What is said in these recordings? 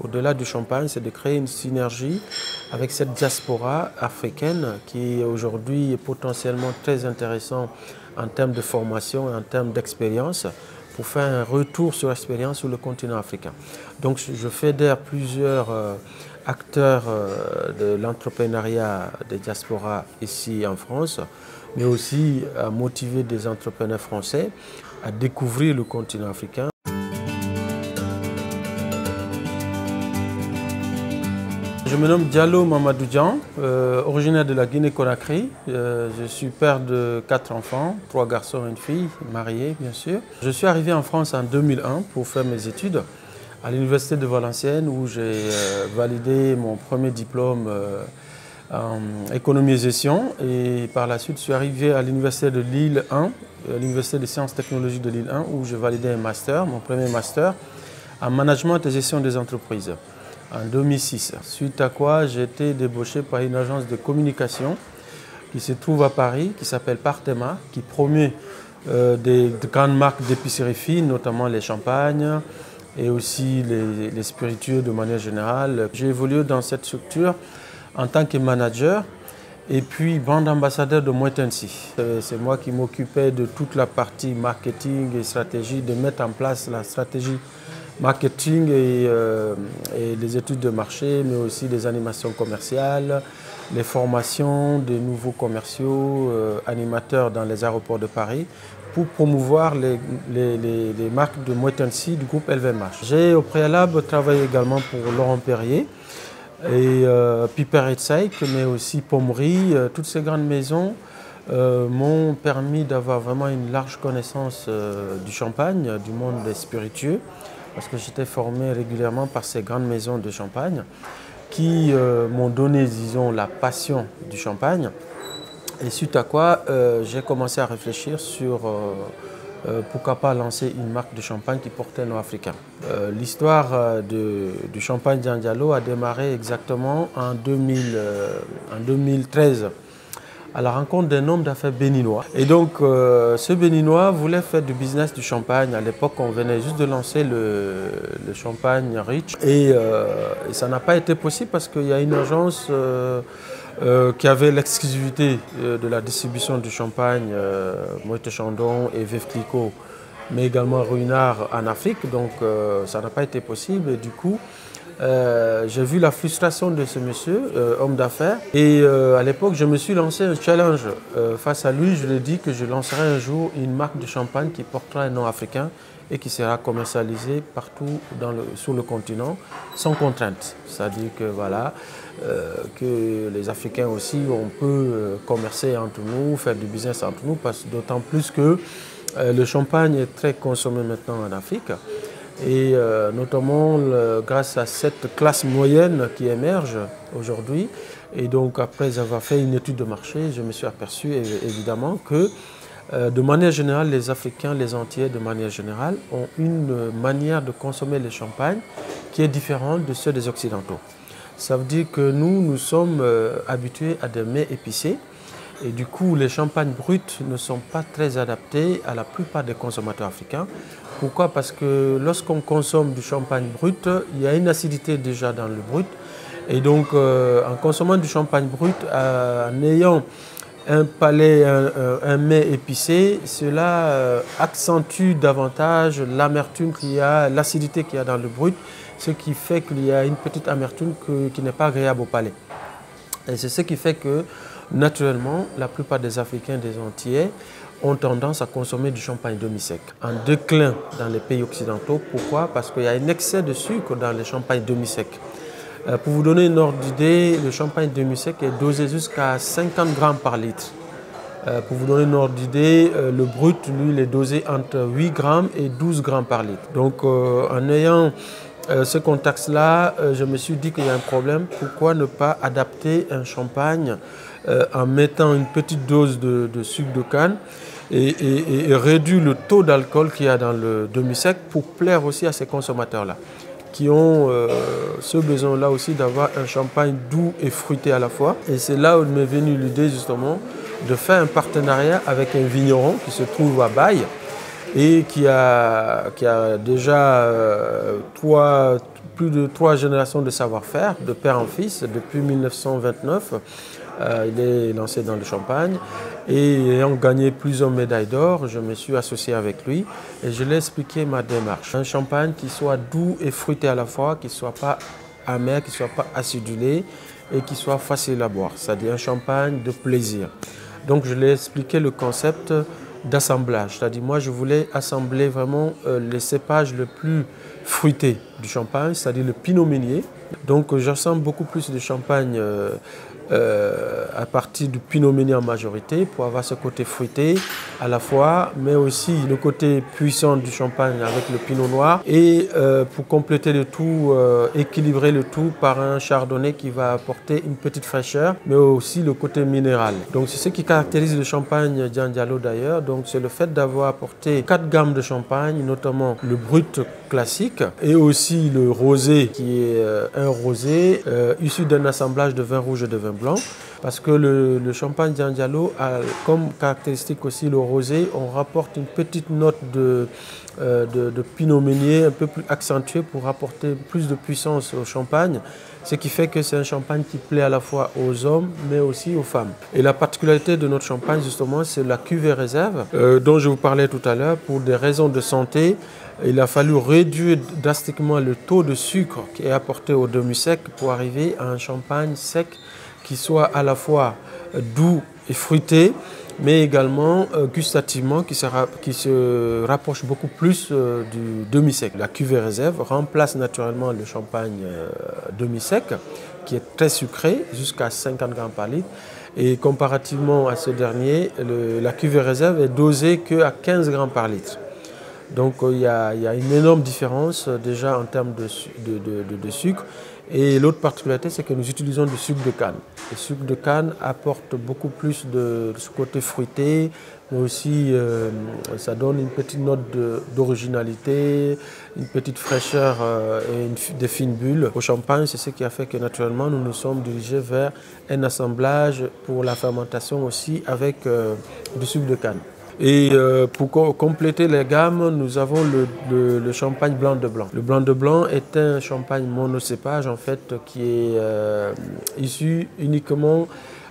au-delà du champagne, c'est de créer une synergie avec cette diaspora africaine qui est aujourd'hui potentiellement très intéressant en termes de formation et en termes d'expérience pour faire un retour sur l'expérience sur le continent africain. Donc je fédère plusieurs acteurs de l'entrepreneuriat des diasporas ici en France, mais aussi à motiver des entrepreneurs français à découvrir le continent africain. Je me nomme Diallo Mamadou Dian, originaire de la Guinée-Conakry. Je suis père de 4 enfants, 3 garçons et une fille, mariés bien sûr. Je suis arrivé en France en 2001 pour faire mes études à l'université de Valenciennes où j'ai validé mon premier diplôme en économie et gestion. Et par la suite, je suis arrivé à l'université de Lille 1, l'université des sciences technologiques de Lille 1 où j'ai validé un master, mon premier master en management et gestion des entreprises. En 2006, suite à quoi j'ai été débauché par une agence de communication qui se trouve à Paris, qui s'appelle Partema, qui promeut des grandes marques d'épicerie fine, notamment les champagnes et aussi les spiritueux de manière générale. J'ai évolué dans cette structure en tant que manager et puis brand ambassadeur de Moet Hennessy. C'est moi qui m'occupais de toute la partie marketing et stratégie, de mettre en place la stratégie marketing et les études de marché, mais aussi des animations commerciales, les formations des nouveaux commerciaux, animateurs dans les aéroports de Paris pour promouvoir les marques de Moet Hennessy du groupe LVMH. J'ai au préalable travaillé également pour Laurent Perrier et Piper Heidsieck, mais aussi Pommery. Toutes ces grandes maisons m'ont permis d'avoir vraiment une large connaissance du champagne, du monde des spiritueux, parce que j'étais formé régulièrement par ces grandes maisons de champagne qui m'ont donné, disons, la passion du champagne. Et suite à quoi, j'ai commencé à réfléchir sur pourquoi pas lancer une marque de champagne qui portait un nom africain. L'histoire du champagne Dian Diallo a démarré exactement en 2013. À la rencontre d'un homme d'affaires béninois. Et donc, ce béninois voulait faire du business du champagne. À l'époque, on venait juste de lancer le champagne Rich. Et ça n'a pas été possible parce qu'il y a une agence qui avait l'exclusivité de la distribution du champagne, Moët Chandon et Veuve Clicquot, mais également Ruinart en Afrique. Donc, ça n'a pas été possible. Et du coup, j'ai vu la frustration de ce monsieur, homme d'affaires, et à l'époque je me suis lancé un challenge face à lui. Je lui ai dit que je lancerai un jour une marque de champagne qui portera un nom africain et qui sera commercialisée partout sur le continent sans contrainte. C'est-à-dire que voilà, que les Africains aussi, on peut commercer entre nous, faire du business entre nous, d'autant plus que le champagne est très consommé maintenant en Afrique. Et notamment grâce à cette classe moyenne qui émerge aujourd'hui. Et donc après avoir fait une étude de marché, je me suis aperçu évidemment que de manière générale, les Africains, les Antillais de manière générale, ont une manière de consommer le champagne qui est différente de ceux des Occidentaux. Ça veut dire que nous sommes habitués à des mets épicés. Et du coup, les champagnes bruts ne sont pas très adaptés à la plupart des consommateurs africains. Pourquoi? Parce que lorsqu'on consomme du champagne brut, il y a une acidité déjà dans le brut. Et donc, en consommant du champagne brut, en ayant un palais, un mets épicé, cela accentue davantage l'amertume qu'il y a, l'acidité qu'il y a dans le brut, ce qui fait qu'il y a une petite amertume qui n'est pas agréable au palais. Et c'est ce qui fait que, naturellement, la plupart des Africains, des Antillais, ont tendance à consommer du champagne demi-sec. En déclin dans les pays occidentaux. Pourquoi? Parce qu'il y a un excès de sucre dans les champagnes demi-secs. Pour vous donner une ordre d'idée, le champagne demi-sec est dosé jusqu'à 50 grammes par litre. Pour vous donner une ordre d'idée, le brut, lui, il est dosé entre 8 grammes et 12 grammes par litre. Donc, en ayant ce contexte-là, je me suis dit qu'il y a un problème. Pourquoi ne pas adapter un champagne en mettant une petite dose de sucre de canne et réduire le taux d'alcool qu'il y a dans le demi-sec pour plaire aussi à ces consommateurs-là, qui ont ce besoin-là aussi d'avoir un champagne doux et fruité à la fois. Et c'est là où m'est venue l'idée justement de faire un partenariat avec un vigneron qui se trouve à Baye et qui a déjà plus de 3 générations de savoir-faire, de père en fils, depuis 1929. Il est lancé dans le champagne et ayant gagné plusieurs médailles d'or, je me suis associé avec lui et je lui ai expliqué ma démarche. Un champagne qui soit doux et fruité à la fois, qui ne soit pas amer, qui ne soit pas acidulé et qui soit facile à boire, c'est-à-dire un champagne de plaisir. Donc je lui ai expliqué le concept d'assemblage, c'est-à-dire moi je voulais assembler vraiment les cépages les plus fruités du champagne, c'est-à-dire le pinot meunier. Donc j'assemble beaucoup plus de champagne à partir du pinot meunier en majorité pour avoir ce côté fruité à la fois, mais aussi le côté puissant du champagne avec le pinot noir et pour compléter le tout, équilibrer le tout par un chardonnay qui va apporter une petite fraîcheur, mais aussi le côté minéral. Donc c'est ce qui caractérise le champagne Giangialo d'ailleurs. Donc c'est le fait d'avoir apporté 4 gammes de champagne, notamment le brut classique et aussi le rosé qui est un rosé issu d'un assemblage de vin rouge et de vin blanc, parce que le champagne Giangialo a comme caractéristique aussi le rosé. On rapporte une petite note de pinot meunier un peu plus accentuée pour apporter plus de puissance au champagne, ce qui fait que c'est un champagne qui plaît à la fois aux hommes mais aussi aux femmes. Et la particularité de notre champagne justement, c'est la cuvée réserve dont je vous parlais tout à l'heure. Pour des raisons de santé, il a fallu réduire drastiquement le taux de sucre qui est apporté au demi-sec pour arriver à un champagne sec qui soit à la fois doux et fruité, mais également gustativement qui se rapproche beaucoup plus du demi-sec. La cuvée réserve remplace naturellement le champagne demi-sec qui est très sucré, jusqu'à 50 grammes par litre. Et comparativement à ce dernier, la cuvée réserve est dosée qu'à 15 grammes par litre. Donc il y a une énorme différence déjà en termes de sucre. Et l'autre particularité, c'est que nous utilisons du sucre de canne. Le sucre de canne apporte beaucoup plus de ce côté fruité, mais aussi ça donne une petite note d'originalité, une petite fraîcheur et des fines bulles. Au champagne, c'est ce qui a fait que naturellement nous nous sommes dirigés vers un assemblage pour la fermentation aussi avec du sucre de canne. Et pour compléter les gammes, nous avons le champagne blanc de blanc. Le blanc de blanc est un champagne monocépage en fait qui est issu uniquement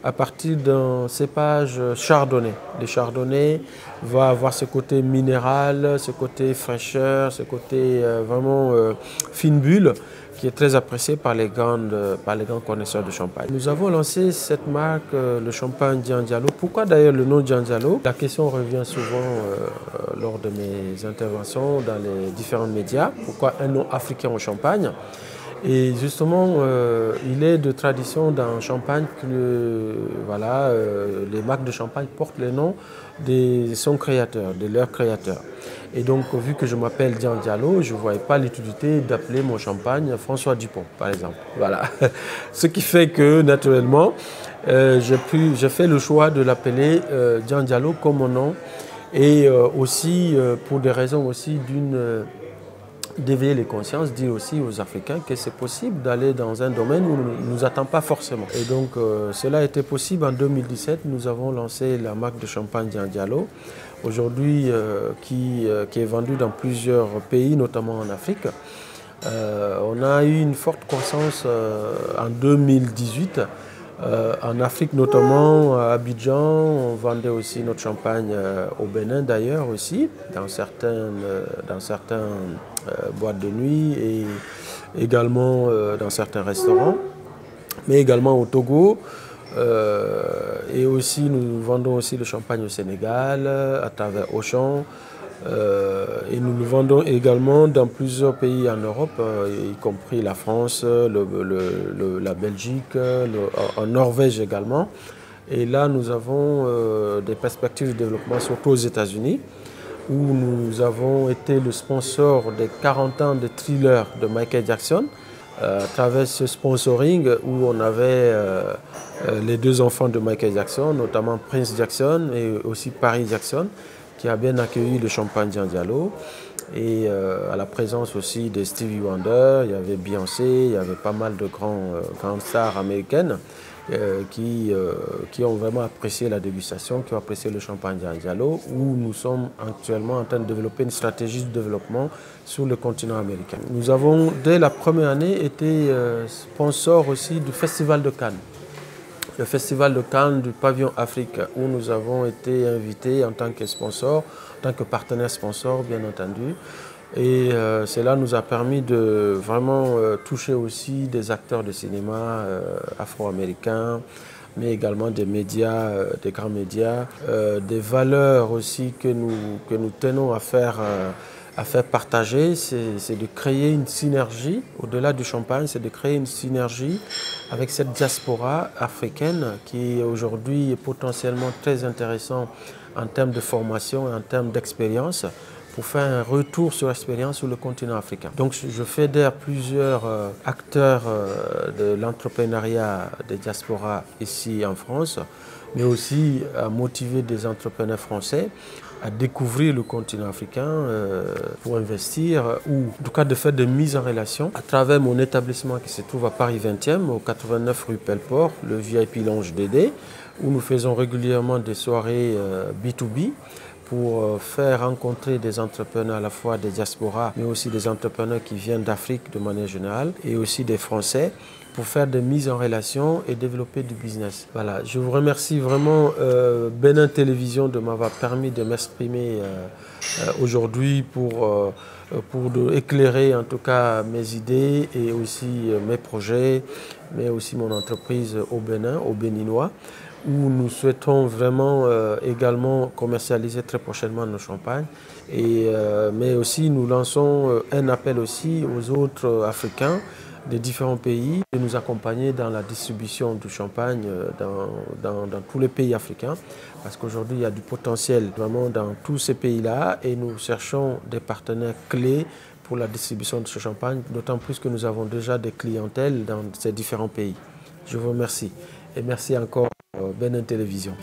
à partir d'un cépage chardonnay. Le chardonnay va avoir ce côté minéral, ce côté fraîcheur, ce côté vraiment fine bulle, qui est très apprécié par les grands connaisseurs de champagne. Nous avons lancé cette marque, le champagne Giangialo. Pourquoi d'ailleurs le nom Giangialo? La question revient souvent lors de mes interventions dans les différents médias. Pourquoi un nom africain au champagne? Et justement, il est de tradition dans Champagne que les marques de champagne portent les noms de son créateur, de leur créateur. Et donc, vu que je m'appelle Giangialo, je ne voyais pas l'utilité d'appeler mon champagne François Dupont, par exemple. Voilà. Ce qui fait que, naturellement, j'ai fait le choix de l'appeler Giangialo comme mon nom. Et aussi, pour des raisons aussi d'éveiller les consciences, dire aussi aux Africains que c'est possible d'aller dans un domaine où on ne nous attend pas forcément. Et donc cela a été possible en 2017. Nous avons lancé la marque de champagne Giangialo, aujourd'hui qui est vendue dans plusieurs pays, notamment en Afrique. On a eu une forte croissance en 2018. En Afrique notamment, à Abidjan, on vendait aussi notre champagne au Bénin d'ailleurs aussi, dans certaines boîtes de nuit et également dans certains restaurants, mais également au Togo. Et aussi nous vendons aussi le champagne au Sénégal à travers Auchan. Et nous le vendons également dans plusieurs pays en Europe, y compris la France, la Belgique, en Norvège également. Et là, nous avons des perspectives de développement, surtout aux États-Unis, où nous avons été le sponsor des 40 ans de Thriller de Michael Jackson, à travers ce sponsoring où on avait les 2 enfants de Michael Jackson, notamment Prince Jackson et aussi Paris Jackson, qui a bien accueilli le champagne Giangialo. Et à la présence aussi de Stevie Wonder, il y avait Beyoncé, il y avait pas mal de grandes stars américaines qui ont vraiment apprécié la dégustation, qui ont apprécié le champagne Diaghialo, où nous sommes actuellement en train de développer une stratégie de développement sur le continent américain. Nous avons, dès la première année, été sponsor aussi du Festival de Cannes. Le Festival de Cannes du pavillon Afrique, où nous avons été invités en tant que sponsor, en tant que partenaire sponsor, bien entendu. Et cela nous a permis de vraiment toucher aussi des acteurs de cinéma afro-américains, mais également des médias, des grands médias, des valeurs aussi que nous tenons à faire partager, c'est de créer une synergie, au-delà du champagne, c'est de créer une synergie avec cette diaspora africaine qui aujourd'hui est potentiellement très intéressant en termes de formation et en termes d'expérience, pour faire un retour sur l'expérience sur le continent africain. Donc je fédère plusieurs acteurs de l'entrepreneuriat des diasporas ici en France, mais aussi à motiver des entrepreneurs français à découvrir le continent africain pour investir ou en tout cas de faire des mises en relation à travers mon établissement qui se trouve à Paris 20e, au 89 rue Pelleport, le VIP Lounge DD, où nous faisons régulièrement des soirées B2B pour faire rencontrer des entrepreneurs à la fois des diasporas, mais aussi des entrepreneurs qui viennent d'Afrique de manière générale, et aussi des Français, pour faire des mises en relation et développer du business. Voilà, je vous remercie vraiment Bénin Télévision de m'avoir permis de m'exprimer aujourd'hui pour éclairer en tout cas mes idées et aussi mes projets, mais aussi mon entreprise au Bénin, au Béninois, où nous souhaitons vraiment également commercialiser très prochainement nos champagnes. Mais aussi nous lançons un appel aussi aux autres Africains des différents pays de nous accompagner dans la distribution du champagne dans tous les pays africains. Parce qu'aujourd'hui, il y a du potentiel vraiment dans tous ces pays-là et nous cherchons des partenaires clés pour la distribution de ce champagne, d'autant plus que nous avons déjà des clientèles dans ces différents pays. Je vous remercie et merci encore Bénin Télévision.